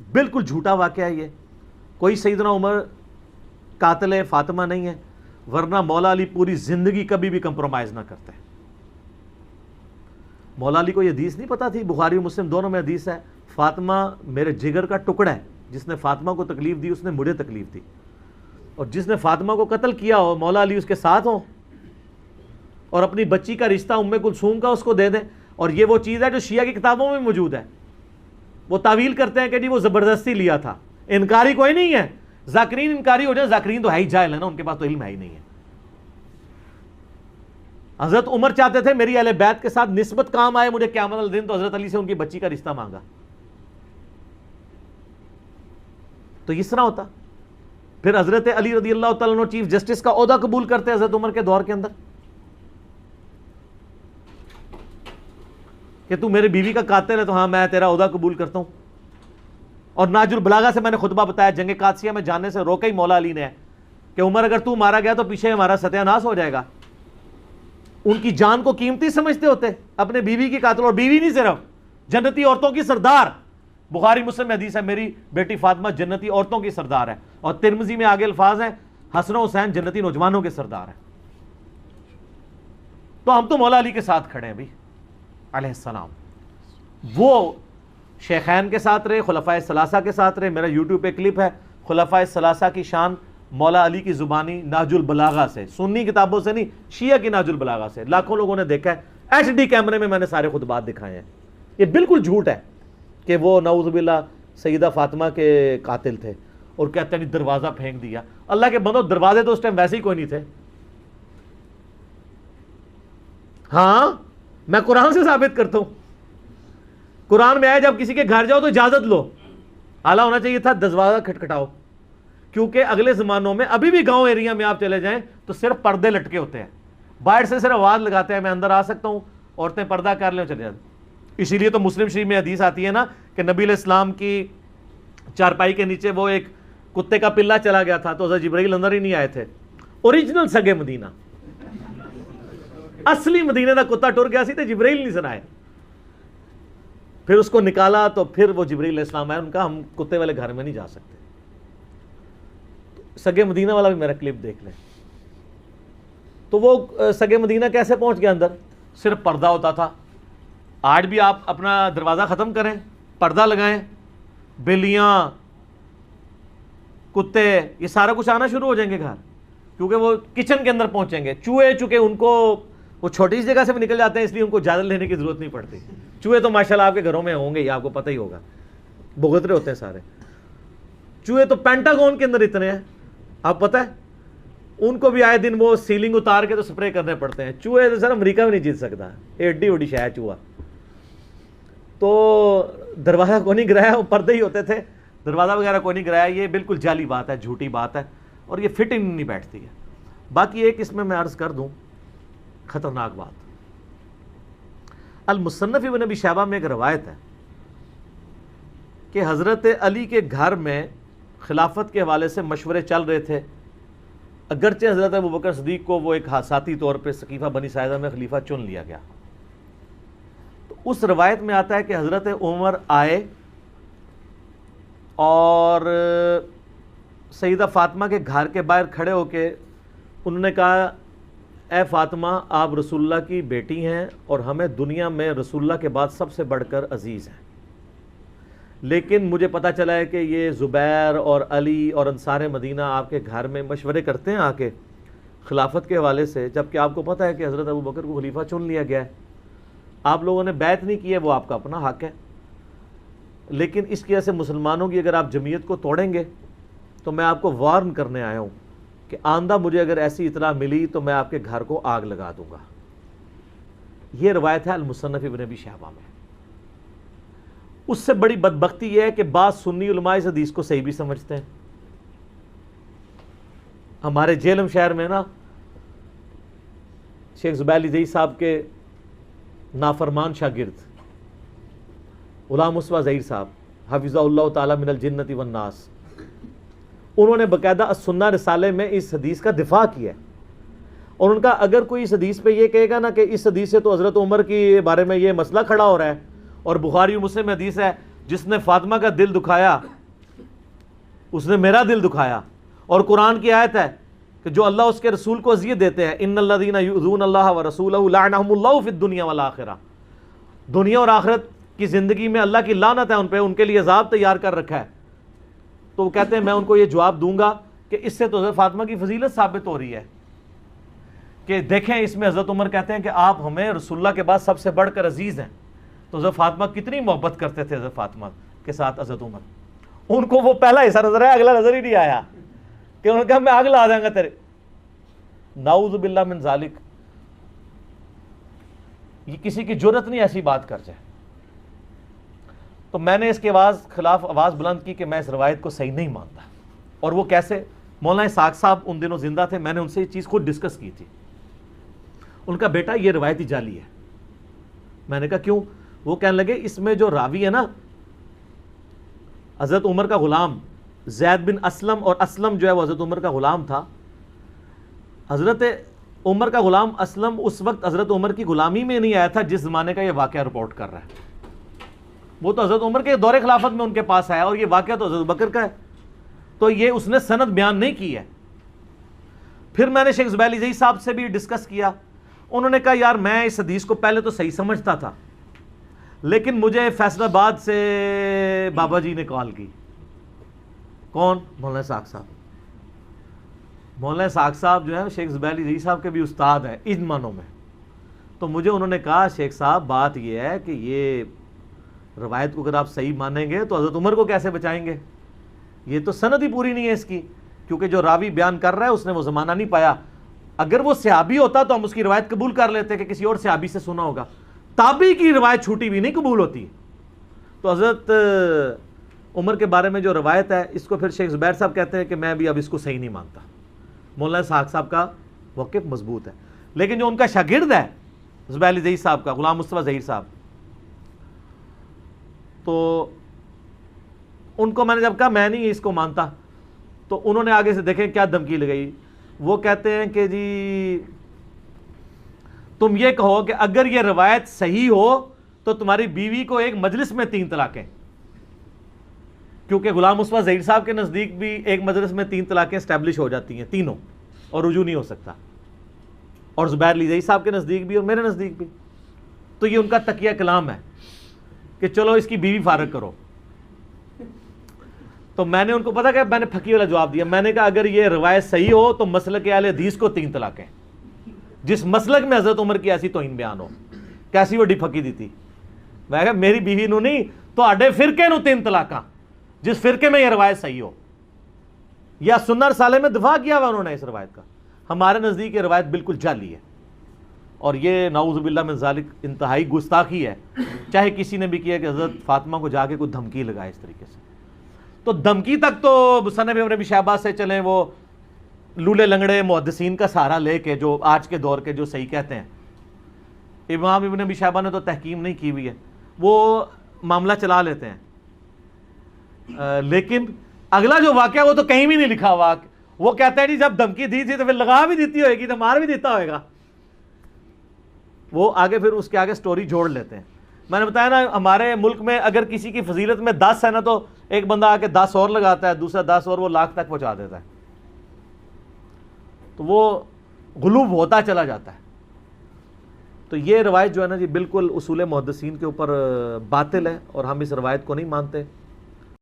بالکل جھوٹا واقعہ ہے یہ. کوئی سیدنا عمر قاتل فاطمہ نہیں ہے، ورنہ مولا علی پوری زندگی کبھی بھی کمپرومائز نہ کرتے. مولا علی کو یہ حدیث نہیں پتا تھی، بخاری و مسلم دونوں میں حدیث ہے، فاطمہ میرے جگر کا ٹکڑا ہے، جس نے فاطمہ کو تکلیف دی اس نے مجھے تکلیف دی، اور جس نے فاطمہ کو قتل کیا ہو مولا علی اس کے ساتھ ہوں، اور اپنی بچی کا رشتہ ام کلثوم کا اس کو دے دیں. اور یہ وہ چیز ہے جو شیعہ کی کتابوں میں موجود ہے. وہ تعویل کرتے ہیں کہ جی وہ زبردستی لیا تھا. انکاری کوئی نہیں ہے، ذاکرین انکاری ہو جائے، ذاکرین تو ہے ہی جاہل ہے نا، ان کے پاس تو علم ہے ہی نہیں ہے. حضرت عمر چاہتے تھے میری اہل بیت کے ساتھ نسبت کام آئے مجھے قیامت والے دن، تو حضرت علی سے ان کی بچی کا رشتہ مانگا. تو اس طرح ہوتا. پھر حضرت علی رضی اللہ تعالیٰ عنہ چیف جسٹس کا عہدہ قبول کرتے حضرت عمر کے دور کے اندر کہ تو میرے بیوی کا قاتل ہے تو ہاں میں تیرا عہدہ قبول کرتا ہوں. اور ناج البلاغہ سے میں نے خطبہ بتایا، جنگ قادسیہ میں جانے سے روکا ہی مولا علی نے کہ عمر اگر تو مارا گیا تو پیچھے ہمارا ستیہ ناس ہو جائے گا. ان کی جان کو قیمتی سمجھتے ہوتے، اپنے بیوی کی قاتل، اور بیوی نہیں صرف جنتی عورتوں کی سردار. بخاری مسلم میں حدیث ہے میری بیٹی فاطمہ جنتی عورتوں کی سردار ہے، اور ترمذی میں آگے الفاظ ہیں حسن و حسین جنتی نوجوانوں کے سردار ہیں. تو ہم تو مولا علی کے ساتھ کھڑے ہیں بھی علیہ السلام. وہ شیخین کے ساتھ رہے، خلفائے ثلاثہ کے ساتھ رہے. میرا یوٹیوب پہ کلپ ہے خلفائے ثلاثہ کی شان مولا علی کی زبانی ناج البلاغہ سے، سنی کتابوں سے نہیں، شیعہ کی ناج البلاغہ سے. لاکھوں لوگوں نے دیکھا ہے، HD کیمرے میں نے سارے خطبات دکھائے ہیں. یہ بالکل جھوٹ ہے کہ وہ نعوذ باللہ سیدہ فاطمہ کے قاتل تھے، اور کہتے ہیں دروازہ پھینک دیا. اللہ کے بندو دروازے تو اس ٹائم ویسے ہی کوئی نہیں تھے. ہاں میں قرآن سے ثابت کرتا ہوں. قرآن میں آیا جب کسی کے گھر جاؤ تو اجازت لو. اعلیٰ ہونا چاہیے تھا دروازہ کھٹکھٹاؤ، کیونکہ اگلے زمانوں میں ابھی بھی گاؤں ایریا میں آپ چلے جائیں تو صرف پردے لٹکے ہوتے ہیں، باہر سے صرف آواز لگاتے ہیں میں اندر آ سکتا ہوں، عورتیں پردہ کر لیں چلے جاتے. اسی لیے تو مسلم شریف میں حدیث آتی ہے نا کہ نبی علیہ السلام کی چارپائی کے نیچے وہ ایک کتے کا پلہ چلا گیا تھا تو حضرت جبرائیل اندر ہی نہیں آئے تھے. اوریجنل سگے مدینہ، اصلی مدینہ کا کتا ٹر گیا سی تو جبرائیل نہیں سنائے. پھر اس کو نکالا تو پھر وہ جبرائیل علیہ السلام آئے، ان کا ہم کتے والے گھر میں نہیں جا سکتے. سگے مدینہ والا بھی میرا کلپ دیکھ لیں. تو وہ سگے مدینہ کیسے پہنچ گیا اندر؟ صرف پردہ ہوتا تھا. آج بھی آپ اپنا دروازہ ختم کریں، پردہ لگائیں، بلیاں کتے یہ سارا کچھ آنا شروع ہو جائیں گے گھر، کیونکہ وہ کچن کے اندر پہنچیں گے. چوہے چونکہ ان کو وہ چھوٹی سی جگہ سے بھی نکل جاتے ہیں اس لیے ان کو اجازت لینے کی ضرورت نہیں پڑتی. چوہے تو ماشاءاللہ آپ کے گھروں میں ہوں گے ہی، آپ کو پتہ ہی ہوگا، بھگترے ہوتے ہیں سارے. چوہے تو پینٹاگون کے اندر اتنے ہیں، آپ پتہ ہے ان کو بھی آئے دن وہ سیلنگ اتار کے تو سپرے کرنے پڑتے ہیں. چوہے تو سر امریکہ میں نہیں جیت سکتا، ایڈی وڈی شے ہے چوہا. تو دروازہ کوئی نہیں گرایا، وہ پردے ہی ہوتے تھے، دروازہ وغیرہ کوئی نہیں گرایا. یہ بالکل جعلی بات ہے، جھوٹی بات ہے، اور یہ فٹنگ نہیں بیٹھتی ہے. باقی ایک اس میں عرض کر دوں خطرناک بات. المصنف ابن ابی شیبہ میں ایک روایت ہے کہ حضرت علی کے گھر میں خلافت کے حوالے سے مشورے چل رہے تھے، اگرچہ حضرت ابوبکر صدیق کو وہ ایک حادثاتی طور پہ سقیفہ بنی ساعدہ میں خلیفہ چن لیا گیا. تو اس روایت میں آتا ہے کہ حضرت عمر آئے اور سیدہ فاطمہ کے گھر کے باہر کھڑے ہو کے انہوں نے کہا اے فاطمہ آپ رسول اللہ کی بیٹی ہیں اور ہمیں دنیا میں رسول اللہ کے بعد سب سے بڑھ کر عزیز ہیں، لیکن مجھے پتہ چلا ہے کہ یہ زبیر اور علی اور انصار مدینہ آپ کے گھر میں مشورے کرتے ہیں آ کے خلافت کے حوالے سے، جبکہ آپ کو پتہ ہے کہ حضرت ابوبکر کو خلیفہ چن لیا گیا ہے. آپ لوگوں نے بیعت نہیں کی ہے، وہ آپ کا اپنا حق ہے، لیکن اس کی وجہ سے مسلمانوں کی اگر آپ جمعیت کو توڑیں گے تو میں آپ کو وارن کرنے آیا ہوں کہ آئندہ مجھے اگر ایسی اطلاع ملی تو میں آپ کے گھر کو آگ لگا دوں گا. یہ روایت ہے المصنف ابن ابی شیبہ میں. اس سے بڑی بدبختی یہ ہے کہ بعض سنی علماء اس حدیث کو صحیح بھی سمجھتے ہیں. ہمارے جہلم شہر میں نا شیخ زبیر علی زئی صاحب کے نافرمان شاگرد غلام مصطفیٰ ظہیر صاحب حفظہ اللہ تعالی من الجنت والناس، انہوں نے باقاعدہ السنہ رسالے میں اس حدیث کا دفاع کیا ہے. اور ان کا اگر کوئی اس حدیث پہ یہ کہے گا نا کہ اس حدیث سے تو حضرت عمر کے بارے میں یہ مسئلہ کھڑا ہو رہا ہے، اور بخاری و مسلم حدیث ہے جس نے فاطمہ کا دل دکھایا اس نے میرا دل دکھایا. اور قرآن کی آیت ہے کہ جو اللہ اس کے رسول کو اذیت دیتے ہیں ان الذین یؤذون اللہ ورسولہ لعنہم اللہ فی الدنیا والآخرہ، دنیا اور آخرت کی زندگی میں اللہ کی لعنت ہے ان پہ، ان کے لیے عذاب تیار کر رکھا ہے. تو وہ کہتے ہیں میں ان کو یہ جواب دوں گا کہ اس سے تو حضرت فاطمہ کی فضیلت ثابت ہو رہی ہے کہ دیکھیں اس میں حضرت عمر کہتے ہیں کہ آپ ہمیں رسول اللہ کے بعد سب سے بڑھ کر عزیز ہیں. تو حضرت فاطمہ کتنی محبت کرتے تھے حضرت فاطمہ کے ساتھ حضرت عمر. ان کو وہ پہلا حصہ نظر آیا، اگلا نظر ہی نہیں آیا کہ انہوں نے کہا میں آگ لا دیں گا تیرے. نعوذ باللہ من ذالک، یہ کسی کی جرت نہیں ایسی بات کر جائے. تو میں نے اس کے خلاف آواز بلند کی کہ میں اس روایت کو صحیح نہیں مانتا. اور وہ کیسے؟ مولانا اسحاق صاحب ان دنوں زندہ تھے، میں نے ان سے یہ چیز خود ڈسکس کی تھی. ان کا بیٹا یہ روایت ہی جعلی ہے. میں نے کہا کیوں؟ وہ کہنے لگے اس میں جو راوی ہے نا حضرت عمر کا غلام زید بن اسلم، اور اسلم جو ہے وہ حضرت عمر کا غلام تھا. حضرت عمر کا غلام اسلم اس وقت حضرت عمر کی غلامی میں نہیں آیا تھا جس زمانے کا یہ واقعہ رپورٹ کر رہا ہے. وہ تو حضرت عمر کے دور خلافت میں ان کے پاس آیا، اور یہ واقعہ تو حضرت بکر کا ہے. تو یہ اس نے سند بیان نہیں کی ہے. پھر میں نے شیخ زبیلی زئی صاحب سے بھی ڈسکس کیا. انہوں نے کہا یار میں اس حدیث کو پہلے تو صحیح سمجھتا تھا، لیکن مجھے فیصل آباد سے بابا جی نے کال کی. کون؟ مولانا اسحاق صاحب. مولانا اسحاق صاحب جو ہے شیخ زبیلی زئی صاحب کے بھی استاد ہیں ان معنوں میں. تو مجھے انہوں نے کہا شیخ صاحب بات یہ ہے کہ یہ روایت کو اگر آپ صحیح مانیں گے تو حضرت عمر کو کیسے بچائیں گے؟ یہ تو سند ہی پوری نہیں ہے اس کی، کیونکہ جو راوی بیان کر رہا ہے اس نے وہ زمانہ نہیں پایا. اگر وہ صحابی ہوتا تو ہم اس کی روایت قبول کر لیتے کہ کسی اور صحابی سے سنا ہوگا. تابعی کی روایت چھوٹی بھی نہیں قبول ہوتی. تو حضرت عمر کے بارے میں جو روایت ہے اس کو پھر شیخ زبیر صاحب کہتے ہیں کہ میں بھی اب اس کو صحیح نہیں مانتا. مولانا اسحاق صاحب کا موقف مضبوط ہے، لیکن جو ان کا شاگرد ہے زبیلی زئی صاحب کا غلام مصطفیٰ ظہیر صاحب، تو ان کو میں نے جب کہا میں نہیں اس کو مانتا، تو انہوں نے آگے سے دیکھیں کیا دھمکی لگائی. وہ کہتے ہیں کہ جی تم یہ کہو کہ اگر یہ روایت صحیح ہو تو تمہاری بیوی کو ایک مجلس میں 3 طلاقیں، کیونکہ غلام مصطفیٰ ظہیر صاحب کے نزدیک بھی ایک مجلس میں 3 طلاقیں اسٹیبلش ہو جاتی ہیں تینوں، اور رجوع نہیں ہو سکتا، اور زبیر علی زئی صاحب کے نزدیک بھی اور میرے نزدیک بھی. تو یہ ان کا تقیہ کلام ہے کہ چلو اس کی بیوی فارغ کرو. تو میں نے ان کو پتا کہ میں نے پھکی والا جواب دیا. میں نے کہا اگر یہ روایت صحیح ہو تو مسلک اہل حدیث کو 3 طلاقیں، جس مسلک میں حضرت عمر کی ایسی توہین بیان ہو. کیسی وڈی پھکی دی تھی. میں کہا میری بیوی نو نہیں تو آڈے فرقے نو 3 طلاقاں، جس فرقے میں یہ روایت صحیح ہو. یا سنن رسالے میں دفاع کیا ہوا انہوں نے اس روایت کا. ہمارے نزدیک یہ روایت بالکل جعلی ہے، اور یہ نعوذ باللہ من ذالک انتہائی گستاخی ہے. چاہے کسی نے بھی کیا کہ حضرت فاطمہ کو جا کے کوئی دھمکی لگائے اس طریقے سے. تو دھمکی تک تو مصنف ابن ابی شیبہ سے چلیں، وہ لولے لنگڑے محدثین کا سہارا لے کے جو آج کے دور کے جو صحیح کہتے ہیں. امام ابن ابی شیبہ نے تو تحکیم نہیں کی ہوئی ہے، وہ معاملہ چلا لیتے ہیں. لیکن اگلا جو واقعہ وہ تو کہیں بھی نہیں لکھا ہوا. وہ کہتا ہے جی جب دھمکی دی تھی تو پھر لگا بھی دیتی ہوئے گی تو مار بھی دیتا ہوئے گا. وہ آگے پھر اس کے آگے سٹوری جوڑ لیتے ہیں. میں نے بتایا نا ہمارے ملک میں اگر کسی کی فضیلت میں 10 ہے نا تو ایک بندہ آ کے 10 اور لگاتا ہے، دوسرا 10 اور، وہ لاکھ تک پہنچا دیتا ہے. تو وہ غلوب ہوتا چلا جاتا ہے. تو یہ روایت جو ہے نا جی بالکل اصول محدثین کے اوپر باطل ہے، اور ہم اس روایت کو نہیں مانتے.